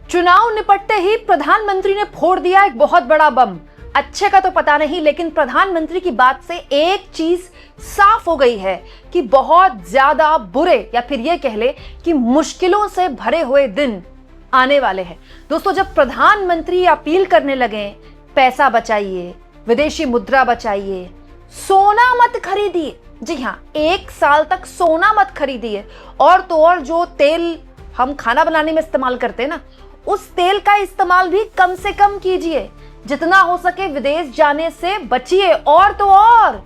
चुनाव निपटते ही प्रधानमंत्री ने फोड़ दिया एक बहुत बड़ा बम। अच्छे का तो पता नहीं, लेकिन प्रधानमंत्री की बात से एक चीज साफ हो गई है कि बहुत ज्यादा बुरे या फिर ये कह ले कि मुश्किलों से भरे हुए दिन आने वाले हैं। दोस्तों, जब प्रधानमंत्री अपील करने लगे पैसा बचाइए, विदेशी मुद्रा बचाइए, सोना मत खरीदिए, जी हाँ, 1 साल तक सोना मत खरीदिए, और तो और जो तेल हम खाना बनाने में इस्तेमाल करते हैं ना, उस तेल का इस्तेमाल भी कम से कम कीजिए, जितना हो सके विदेश जाने से बचिए, और तो और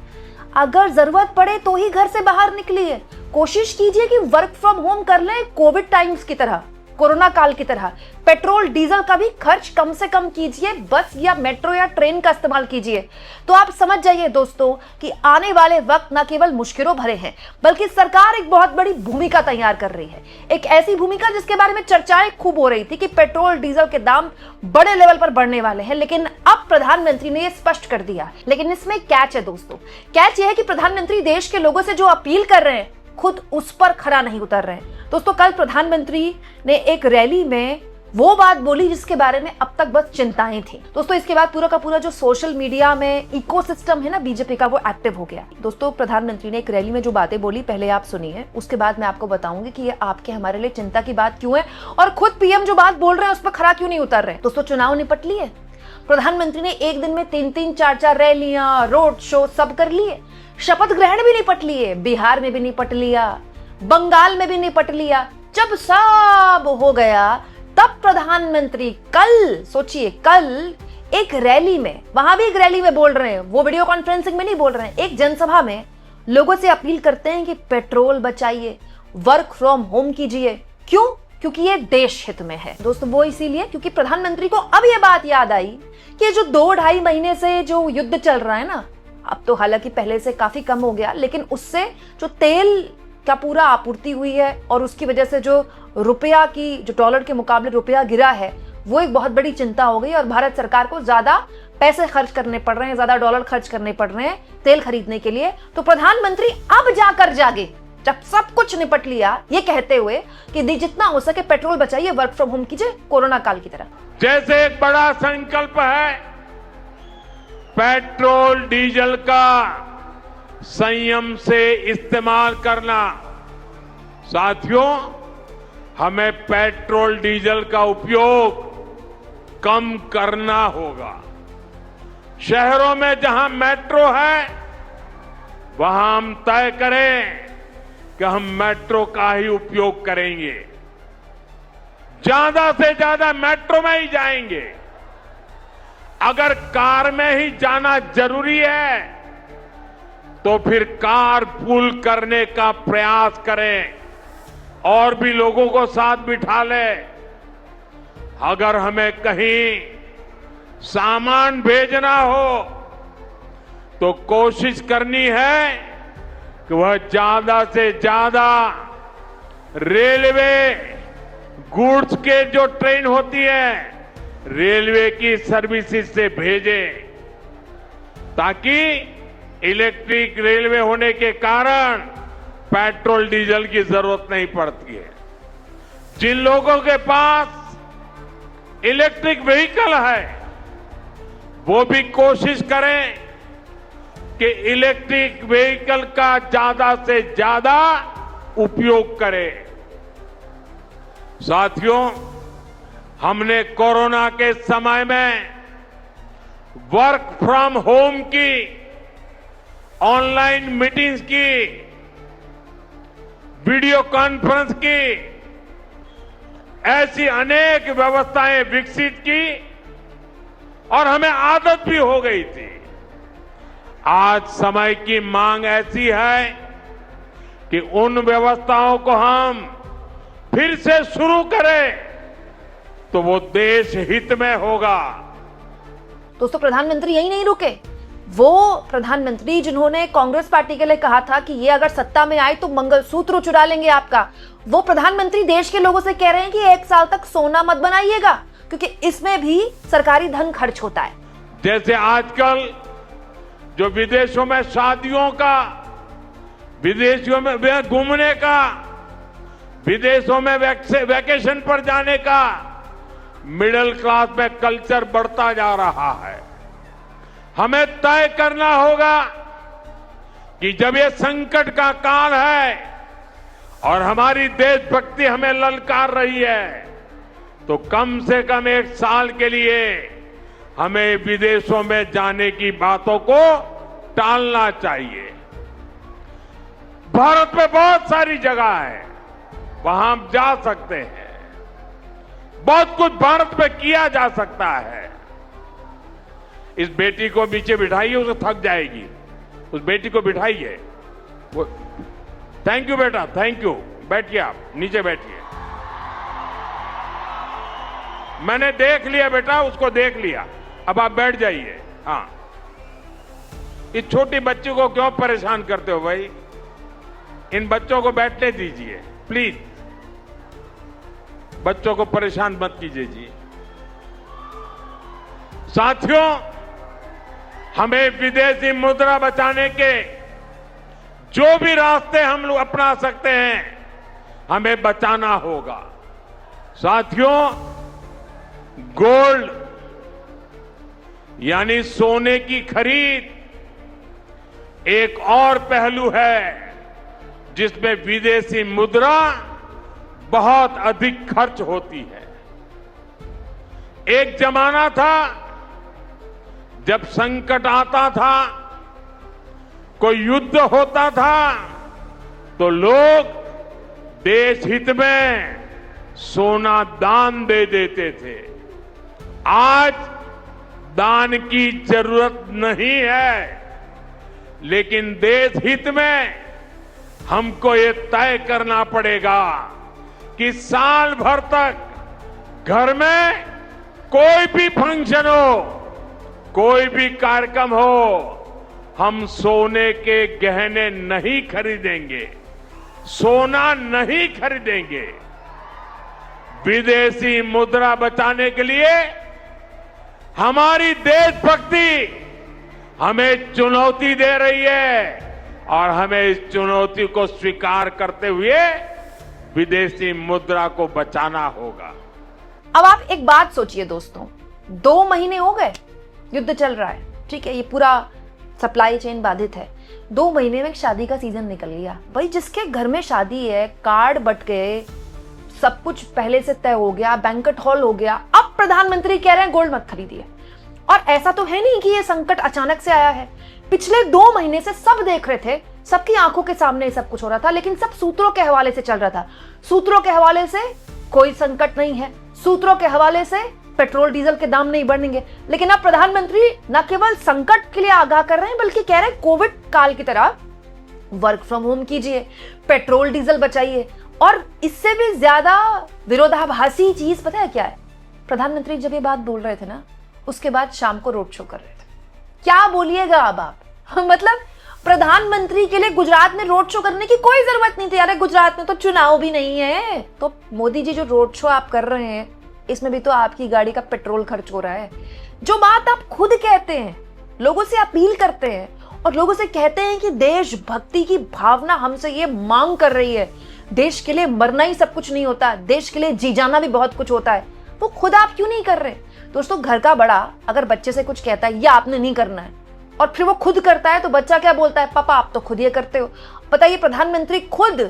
अगर जरूरत पड़े तो ही घर से बाहर निकलिए। कोशिश कीजिए कि वर्क फ्रॉम होम कर लें, कोविड टाइम्स की तरह, कोरोना काल की तरह। पेट्रोल डीजल का भी खर्च कम से कम कीजिए, बस या मेट्रो या ट्रेन का इस्तेमाल कीजिए। तो आप समझ जाइए दोस्तों कि आने वाले वक्त न केवल मुश्किलों भरे हैं, बल्कि सरकार एक बहुत बड़ी भूमिका तैयार कर रही है। एक ऐसी भूमिका जिसके बारे में चर्चाएं खूब हो रही थी कि पेट्रोल डीजल के दाम बड़े लेवल पर बढ़ने वाले हैं, लेकिन अब प्रधानमंत्री ने यह स्पष्ट कर दिया। लेकिन इसमें कैच है दोस्तों, कैच यह है कि प्रधानमंत्री देश के लोगों से जो अपील कर रहे हैं खुद उस पर खरा नहीं उतर रहे हैं। दोस्तों, कल प्रधानमंत्री ने एक रैली में वो बात बोली जिसके बारे में अब तक बस चिंताएं थी। दोस्तों, इसके बाद पूरा का पूरा जो सोशल मीडिया में इकोसिस्टम है ना बीजेपी का, वो एक्टिव हो गया। दोस्तों, प्रधानमंत्री ने एक रैली में जो बातें बोली पहले आप सुनिए, उसके बाद मैं आपको बताऊंगी कि ये आपके हमारे लिए चिंता की बात क्यों है, और खुद पीएम जो बात बोल रहे हैं उस पर खरा क्यों नहीं उतर रहे। दोस्तों, चुनाव निपट लिए, प्रधानमंत्री ने एक दिन में 3-3, 4-4 रैलियां, रोड शो सब कर लिए, शपथ ग्रहण भी निपट लिए, बिहार में भी निपट लिया, बंगाल में भी निपट लिया। जब सब हो गया तब प्रधानमंत्री कल, सोचिए, कल एक रैली में, वहां भी एक रैली में बोल रहे हैं, वो वीडियो कॉन्फ्रेंसिंग में नहीं बोल रहे हैं, एक जनसभा में लोगों से अपील करते हैं कि पेट्रोल बचाइए, वर्क फ्रॉम होम कीजिए। क्यों? क्योंकि ये देश हित में है। दोस्तों, वो इसीलिए क्योंकि प्रधानमंत्री को अब ये बात याद आई कि जो 2-2.5 महीने से जो युद्ध चल रहा है ना, अब तो हालांकि पहले से काफी कम हो गया, लेकिन उससे जो तेल का पूरा आपूर्ति हुई है और उसकी वजह से जो रुपया की, जो डॉलर के मुकाबले रुपया गिरा है, वो एक बहुत बड़ी चिंता हो गई और भारत सरकार को ज्यादा पैसे खर्च करने पड़ रहे हैं, ज्यादा डॉलर खर्च करने पड़ रहे हैं तेल खरीदने के लिए। तो प्रधानमंत्री अब जाकर जागे, जब सब कुछ निपट लिया, ये कहते हुए कि जितना हो सके पेट्रोल बचाइए, वर्क फ्रॉम होम कीजिए, कोरोना काल की तरह। जैसे एक बड़ा संकल्प है पेट्रोल डीजल का संयम से इस्तेमाल करना, साथियों, हमें पेट्रोल डीजल का उपयोग कम करना होगा। शहरों में जहां मेट्रो है वहां हम तय करें कि हम मेट्रो का ही उपयोग करेंगे, ज्यादा से ज्यादा मेट्रो में ही जाएंगे। अगर कार में ही जाना जरूरी है तो फिर कार पूल करने का प्रयास करें और भी लोगों को साथ बिठा लें। अगर हमें कहीं सामान भेजना हो तो कोशिश करनी है कि वह ज्यादा से ज्यादा रेलवे गुड्स के जो ट्रेन होती है, रेलवे की सर्विसेज से भेजें, ताकि इलेक्ट्रिक रेलवे होने के कारण पेट्रोल डीजल की जरूरत नहीं पड़ती है। जिन लोगों के पास इलेक्ट्रिक व्हीकल है वो भी कोशिश करें कि इलेक्ट्रिक व्हीकल का ज्यादा से ज्यादा उपयोग करें। साथियों, हमने कोरोना के समय में वर्क फ्रॉम होम की, ऑनलाइन मीटिंग्स की, वीडियो कॉन्फ्रेंस की, ऐसी अनेक व्यवस्थाएं विकसित की और हमें आदत भी हो गई थी। आज समय की मांग ऐसी है कि उन व्यवस्थाओं को हम फिर से शुरू करें तो वो देश हित में होगा। दोस्तों, प्रधानमंत्री यही नहीं रुके। वो प्रधानमंत्री जिन्होंने कांग्रेस पार्टी के लिए कहा था कि ये अगर सत्ता में आए तो मंगलसूत्र चुरा लेंगे आपका, वो प्रधानमंत्री देश के लोगों से कह रहे हैं कि 1 साल तक सोना मत बनाइएगा, क्योंकि इसमें भी सरकारी धन खर्च होता है। जैसे आजकल जो विदेशों में शादियों का, विदेशों में घूमने का, विदेशों में वैकेशन पर जाने का मिडिल क्लास में कल्चर बढ़ता जा रहा है। हमें तय करना होगा कि जब ये संकट का काल है और हमारी देशभक्ति हमें ललकार रही है, तो कम से कम 1 साल के लिए हमें विदेशों में जाने की बातों को टालना चाहिए। भारत में बहुत सारी जगह है, वहां हम जा सकते हैं। बहुत कुछ भारत में किया जा सकता है। इस बेटी को नीचे बिठाइए, उसे थक जाएगी। उस बेटी को बिठाइए। वो थैंक यू बेटा, थैंक यू। बैठिए, आप नीचे बैठिए। मैंने देख लिया बेटा, उसको देख लिया। अब आप बैठ जाइए। हाँ, इस छोटी बच्ची को क्यों परेशान करते हो भाई? इन बच्चों को बैठने दीजिए प्लीज। बच्चों को परेशान मत कीजिए जी। साथियों, हमें विदेशी मुद्रा बचाने के जो भी रास्ते हम लोग अपना सकते हैं, हमें बचाना होगा। साथियों, गोल्ड यानी सोने की खरीद एक और पहलू है जिसमें विदेशी मुद्रा बहुत अधिक खर्च होती है। एक जमाना था जब संकट आता था, कोई युद्ध होता था, तो लोग देश हित में सोना दान दे देते थे। आज दान की जरूरत नहीं है, लेकिन देश हित में हमको ये तय करना पड़ेगा कि साल भर तक घर में कोई भी फंक्शन हो, कोई भी कार्यक्रम हो, हम सोने के गहने नहीं खरीदेंगे, सोना नहीं खरीदेंगे। विदेशी मुद्रा बचाने के लिए हमारी देशभक्ति हमें चुनौती दे रही है और हमें इस चुनौती को स्वीकार करते हुए विदेशी मुद्रा को बचाना होगा। अब आप एक बात सोचिए दोस्तों, 2 महीने हो गए युद्ध चल रहा है, ठीक है, ये पूरा सप्लाई चेन बाधित है। 2 महीने में शादी का सीजन निकल गया। भाई जिसके घर में शादी है, कार्ड बट गए, सब कुछ पहले से तय हो गया, बैंक्वेट हॉल हो गया, अब प्रधानमंत्री कह रहे हैं गोल्ड मत खरीदिए। और ऐसा तो है नहीं कि ये संकट अचानक से आया है। पिछले 2 महीने से सब देख रहे थे, सबकी आंखों के सामने सब कुछ हो रहा था, लेकिन सब सूत्रों के हवाले से चल रहा था। सूत्रों के हवाले से कोई संकट नहीं है, सूत्रों के हवाले से पेट्रोल डीजल के दाम नहीं बढ़ेंगे। लेकिन अब प्रधानमंत्री न केवल संकट के लिए आगाह कर रहे हैं, बल्कि कह रहे हैं कोविड काल की तरह वर्क फ्रॉम होम कीजिए, पेट्रोल डीजल बचाइए। और इससे भी ज्यादा विरोधाभासी चीज पता है क्या है? प्रधानमंत्री जब ये बात बोल रहे थे ना, उसके बाद शाम को रोड शो कर रहे थे। क्या बोलिएगा अब आप? मतलब प्रधानमंत्री के लिए गुजरात में रोड शो करने की कोई जरूरत नहीं थी। अरे गुजरात में तो चुनाव भी नहीं है। तो मोदी जी जो रोड शो आप कर रहे हैं, इसमें भी तो आपकी गाड़ी का पेट्रोल खर्च हो रहा है। जो बात आप खुद कहते हैं, लोगों से अपील करते हैं और लोगों से कहते हैं कि देशभक्ति की भावना हमसे ये मांग कर रही है, देश के लिए मरना ही सब कुछ नहीं होता, देश के लिए जी जाना भी बहुत कुछ होता है, वो खुद आप क्यों नहीं कर रहे? दोस्तों, घर का बड़ा अगर बच्चे से कुछ कहता है ये आपने नहीं करना है, और फिर वो खुद करता है, तो बच्चा क्या बोलता है? पापा आप तो खुद ये करते हो। बताइए, प्रधानमंत्री खुद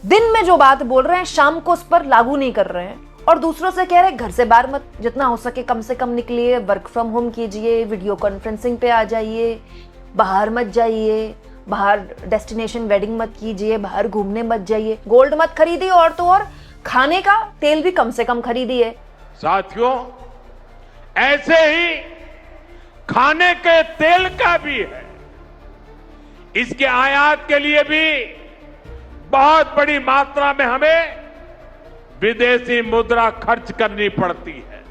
दिन में जो बात बोल रहे हैं शाम को उस पर लागू नहीं कर रहे हैं, और दूसरों से कह रहे हैं घर से बाहर मत, जितना हो सके कम से कम निकलिए, वर्क फ्रॉम होम कीजिए, वीडियो कॉन्फ्रेंसिंग पे आ जाइए, बाहर मत जाइए, बाहर डेस्टिनेशन वेडिंग मत कीजिए, बाहर घूमने मत जाइए, गोल्ड मत खरीदिए, और तो और खाने का तेल भी कम से कम खरीदिए। साथियों, ऐसे ही खाने के तेल का भी है। इसके आयात के लिए भी बहुत बड़ी मात्रा में हमें विदेशी मुद्रा खर्च करनी पड़ती है।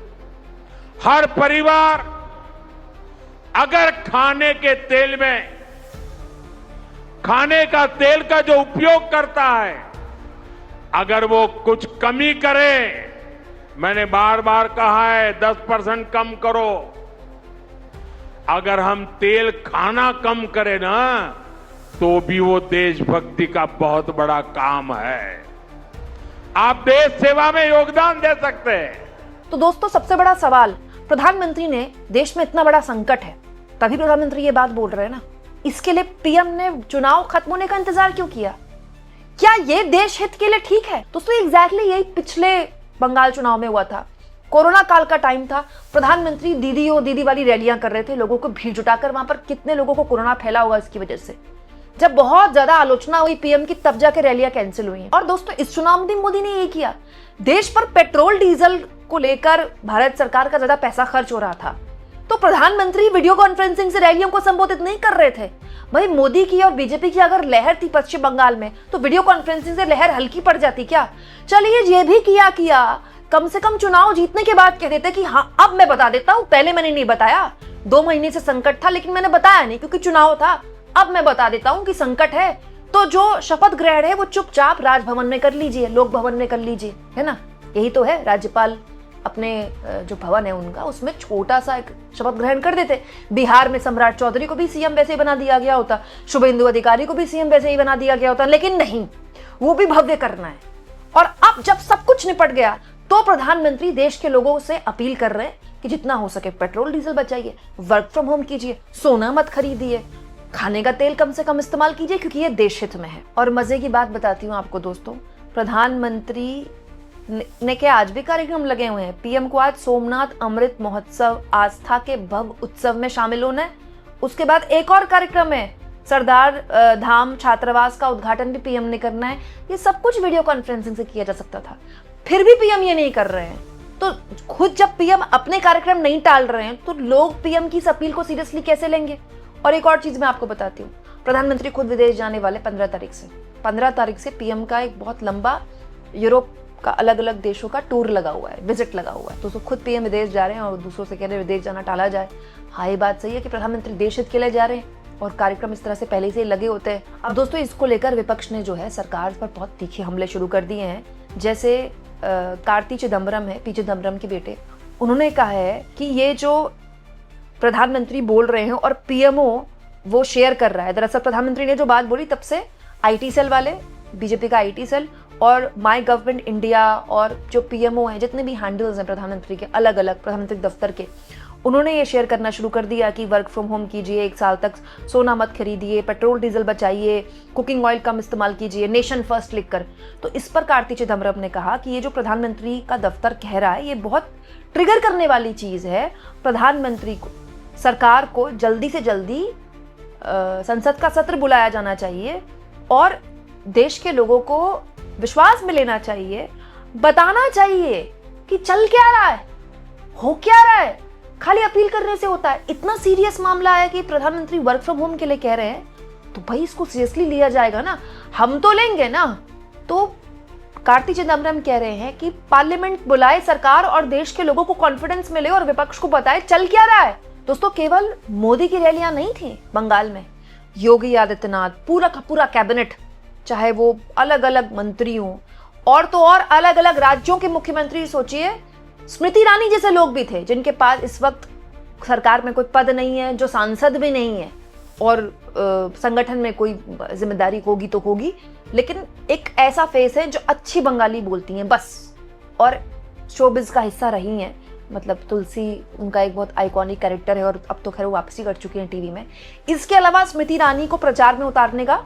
हर परिवार अगर खाने के तेल में, खाने का तेल का जो उपयोग करता है, अगर वो कुछ कमी करे, मैंने बार बार कहा है 10% कम करो। अगर हम तेल खाना कम करें ना, तो भी वो देशभक्ति का बहुत बड़ा काम है। आप देश सेवा में योगदान दे सकते हैं। तो दोस्तों सबसे बड़ा सवाल, प्रधानमंत्री ने, देश में इतना बड़ा संकट है तभी प्रधानमंत्री ये बात बोल रहे हैं ना, इसके लिए पीएम ने चुनाव खत्म होने का इंतजार क्यों किया? क्या ये देश हित के लिए ठीक है? दोस्तों एग्जैक्टली यही पिछले बंगाल चुनाव में हुआ था। कोरोना काल का टाइम था, प्रधानमंत्री दीदी वाली रैलियां कर रहे थे, लोगों को भीड़ जुटाकर। वहां पर कितने लोगों को कोरोना फैला होगा इसकी वजह से। जब बहुत ज्यादा आलोचना हुई पीएम की, तब जाके रैलियां कैंसिल हुई। और दोस्तों इस चुनाव में मोदी ने ये किया, देश पर पेट्रोल डीजल को लेकर भारत सरकार का ज्यादा पैसा खर्च हो रहा था, तो प्रधानमंत्री वीडियो कॉन्फ्रेंसिंग से रैलियों को संबोधित नहीं कर रहे थे। भाई मोदी की और बीजेपी की अगर लहर थी पश्चिम बंगाल में, तो वीडियो कॉन्फ्रेंसिंग से लहर हल्की पड़ जाती क्या? चलिए ये भी किया, कम से कम चुनाव जीतने के बाद कह देते कि हाँ अब मैं बता देता हूं, पहले मैंने नहीं बताया, 2 महीने से संकट था लेकिन मैंने बताया नहीं क्योंकि चुनाव था, अब मैं बता देता हूं कि संकट है। तो जो शपथ ग्रहण है वो चुपचाप राजभवन में कर लीजिए, लोक भवन में कर लीजिए, है ना। यही तो है, राज्यपाल अपने जो भवन है उनका, उसमें छोटा सा एक शपथ ग्रहण कर देते। बिहार में सम्राट चौधरी को भी सीएम वैसे ही बना दिया गया होता, शुभेंदु अधिकारी को भी सीएम वैसे ही बना दिया गया होता, लेकिन नहीं, वो भी भव्य करना है। और अब जब सब कुछ निपट गया तो प्रधानमंत्री देश के लोगों से अपील कर रहे हैं कि जितना हो सके पेट्रोल डीजल बचाइए, वर्क फ्रॉम होम कीजिए, सोना मत खरीदिए, खाने का तेल कम से कम इस्तेमाल कीजिए क्योंकि ये देश हित में है। और मजे की बात बताती हूँ आपको दोस्तों, प्रधानमंत्री ने के आज भी कार्यक्रम लगे हुए हैं। पीएम को आज सोमनाथ अमृत महोत्सव आस्था के भव्य उत्सव में शामिल होना है। उसके बाद एक और कार्यक्रम है, सरदार धाम छात्रावास का उद्घाटन भी पीएम ने करना है। ये सब कुछ वीडियो कॉन्फ्रेंसिंग से किया जा सकता था, फिर भी पीएम ये नहीं कर रहे हैं। तो खुद जब पीएम अपने कार्यक्रम नहीं टाल रहे हैं तो लोग पीएम की इस अपील को सीरियसली कैसे लेंगे? और एक और चीज मैं आपको बताती हूँ, प्रधानमंत्री खुद विदेश जाने वाले 15 तारीख से पीएम का एक बहुत लंबा यूरोप का अलग अलग देशों का टूर लगा हुआ है, विजिट लगा हुआ है। तो खुद पीएम विदेश जा रहे हैं और दूसरों से कह रहे हैं विदेश जाना टाला जाए। हाँ ये बात सही है कि प्रधानमंत्री देश हित के लिए जा रहे हैं और कार्यक्रम इस तरह से पहले से ही लगे होते हैं। अब दोस्तों इसको लेकर विपक्ष ने जो है सरकार पर बहुत तीखे हमले शुरू कर दिए हैं। जैसे कार्ति चिदम्बरम है, पी चिदम्बरम के बेटे, उन्होंने कहा है कि ये जो प्रधानमंत्री बोल रहे हैं और पीएमओ वो शेयर कर रहा है। दरअसल प्रधानमंत्री ने जो बात बोली तब से आईटी सेल वाले, बीजेपी का आईटी सेल और माई गवर्नमेंट इंडिया और जो पीएमओ है, जितने भी हैंडल्स हैं प्रधानमंत्री के अलग अलग प्रधानमंत्री दफ्तर के, उन्होंने ये शेयर करना शुरू कर दिया कि वर्क फ्रॉम होम कीजिए, 1 साल तक सोना मत खरीदिए, पेट्रोल डीजल बचाइए, कुकिंग ऑयल कम इस्तेमाल कीजिए, नेशन फर्स्ट लिखकर। तो इस पर कार्ति चिदम्बरम ने कहा कि ये जो प्रधानमंत्री का दफ्तर कह रहा है ये बहुत ट्रिगर करने वाली चीज है। प्रधानमंत्री को, सरकार को जल्दी से जल्दी संसद का सत्र बुलाया जाना चाहिए और देश के लोगों को विश्वास में लेना चाहिए, बताना चाहिए कि चल क्या रहा है, हो क्या रहा है। खाली अपील करने से होता है? इतना सीरियस मामला है कि प्रधानमंत्री वर्क फ्रॉम होम के लिए कह रहे हैं, तो भाई इसको सीरियसली लिया जाएगा ना, हम तो लेंगे ना। तो कार्ति चिदम्बरम कह रहे हैं कि पार्लियामेंट बुलाए सरकार और देश के लोगों को कॉन्फिडेंस मिले और विपक्ष को बताए चल क्या रहा है। दोस्तों केवल मोदी की रैलियां नहीं थी बंगाल में, योगी आदित्यनाथ, पूरा का पूरा कैबिनेट, चाहे वो अलग अलग मंत्री हों और तो और अलग अलग राज्यों के मुख्यमंत्री, सोचिए स्मृति ईरानी जैसे लोग भी थे जिनके पास इस वक्त सरकार में कोई पद नहीं है, जो सांसद भी नहीं है और संगठन में कोई जिम्मेदारी होगी तो होगी, लेकिन एक ऐसा फेस है जो अच्छी बंगाली बोलती हैं बस, और शोबिज का हिस्सा रही हैं। मतलब तुलसी उनका एक बहुत आइकॉनिक कैरेक्टर है और अब तो खैर वो वापसी कर चुकी हैं टीवी में। इसके अलावा स्मृति ईरानी को प्रचार में उतारने का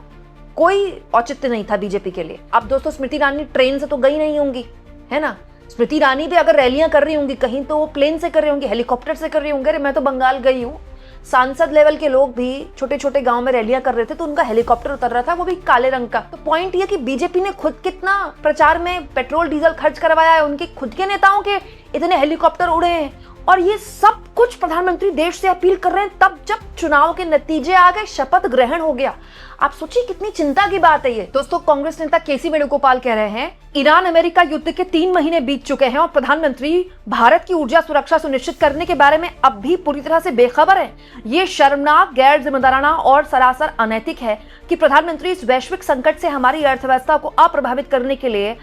कोई औचित्य नहीं था बीजेपी के लिए। अब दोस्तों स्मृति ईरानी ट्रेन से तो गई नहीं होंगी, है ना। स्मृति ईरानी भी अगर रैलियां कर रही होंगी कहीं तो वो प्लेन से कर रही होंगी, हेलीकॉप्टर से कर रही होंगी। अरे मैं तो बंगाल गई हूँ, सांसद लेवल के लोग भी छोटे छोटे गांव में रैलियां कर रहे थे तो उनका हेलीकॉप्टर उतर रहा था, वो भी काले रंग का। तो पॉइंट ये कि बीजेपी ने खुद कितना प्रचार में पेट्रोल डीजल खर्च करवाया है, उनके खुद के नेताओं के इतने हेलीकॉप्टर उड़े हैं, और ये सब कुछ प्रधानमंत्री देश से अपील कर रहे हैं तब जब चुनाव के नतीजे आ गए, शपथ ग्रहण हो गया। आप सोचिए कितनी चिंता की बात है ये। दोस्तों कांग्रेस नेता केसी वेणुगोपाल कह रहे हैं ईरान अमेरिका युद्ध के 3 महीने बीत चुके हैं और प्रधानमंत्री भारत की ऊर्जा सुरक्षा सुनिश्चित करने के बारे में अब भी पूरी तरह से बेखबर है। ये शर्मनाक, गैर जिम्मेदाराना और सरासर अनैतिक है कि प्रधानमंत्री इस वैश्विक संकट से हमारी अर्थव्यवस्था को अप्रभावित करने के लिए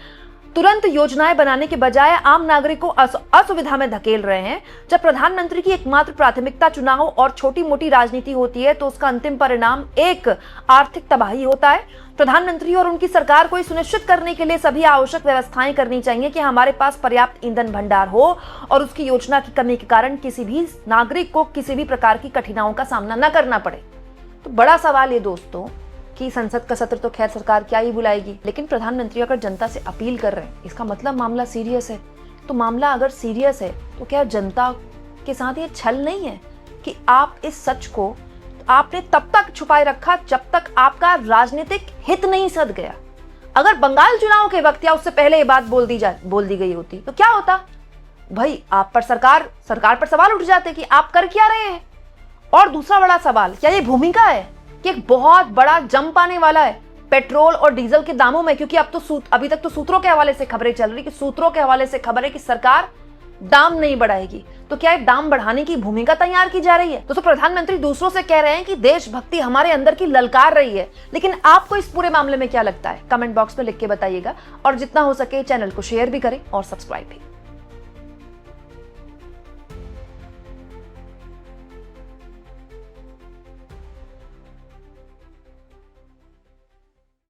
तुरंत योजनाएं बनाने के बजाय आम नागरिक को असुविधा में धकेल रहे हैं। जब प्रधानमंत्री की एकमात्र प्राथमिकता चुनाव और छोटी मोटी राजनीति होती है तो उसका अंतिम परिणाम एक आर्थिक तबाही होता है। प्रधानमंत्री और उनकी सरकार को सुनिश्चित करने के लिए सभी आवश्यक व्यवस्थाएं करनी चाहिए कि हमारे पास पर्याप्त ईंधन भंडार हो और उसकी योजना की कमी के कारण किसी भी नागरिक को किसी भी प्रकार की कठिनाइयों का सामना न करना पड़े। तो बड़ा सवाल ये दोस्तों कि संसद का सत्र तो खैर सरकार क्या ही बुलाएगी, लेकिन प्रधानमंत्री अगर जनता से अपील कर रहे हैं इसका मतलब मामला सीरियस है। तो मामला अगर सीरियस है तो क्या जनता के साथ ये छल नहीं है कि आप इस सच को आपने तब तक छुपाए रखा जब तक आपका राजनीतिक हित नहीं सध गया। अगर बंगाल चुनाव के वक्त या उससे पहले ये बात बोल दी गई होती तो क्या होता भाई, आप पर सरकार पर सवाल उठ जाते कि आप कर क्या रहे हैं। और दूसरा बड़ा सवाल, क्या ये भूमिका है कि एक बहुत बड़ा जंप आने वाला है पेट्रोल और डीजल के दामों में, क्योंकि अभी तक तो सूत्रों के हवाले से खबरें चल रही कि सूत्रों के हवाले से खबर है कि सरकार दाम नहीं बढ़ाएगी। तो क्या दाम बढ़ाने की भूमिका तैयार की जा रही है? तो प्रधानमंत्री दूसरों से कह रहे हैं कि देशभक्ति हमारे अंदर की ललकार रही है, लेकिन आपको इस पूरे मामले में क्या लगता है? कमेंट बॉक्स में लिख के बताइएगा और जितना हो सके चैनल को शेयर भी करें और सब्सक्राइब भी।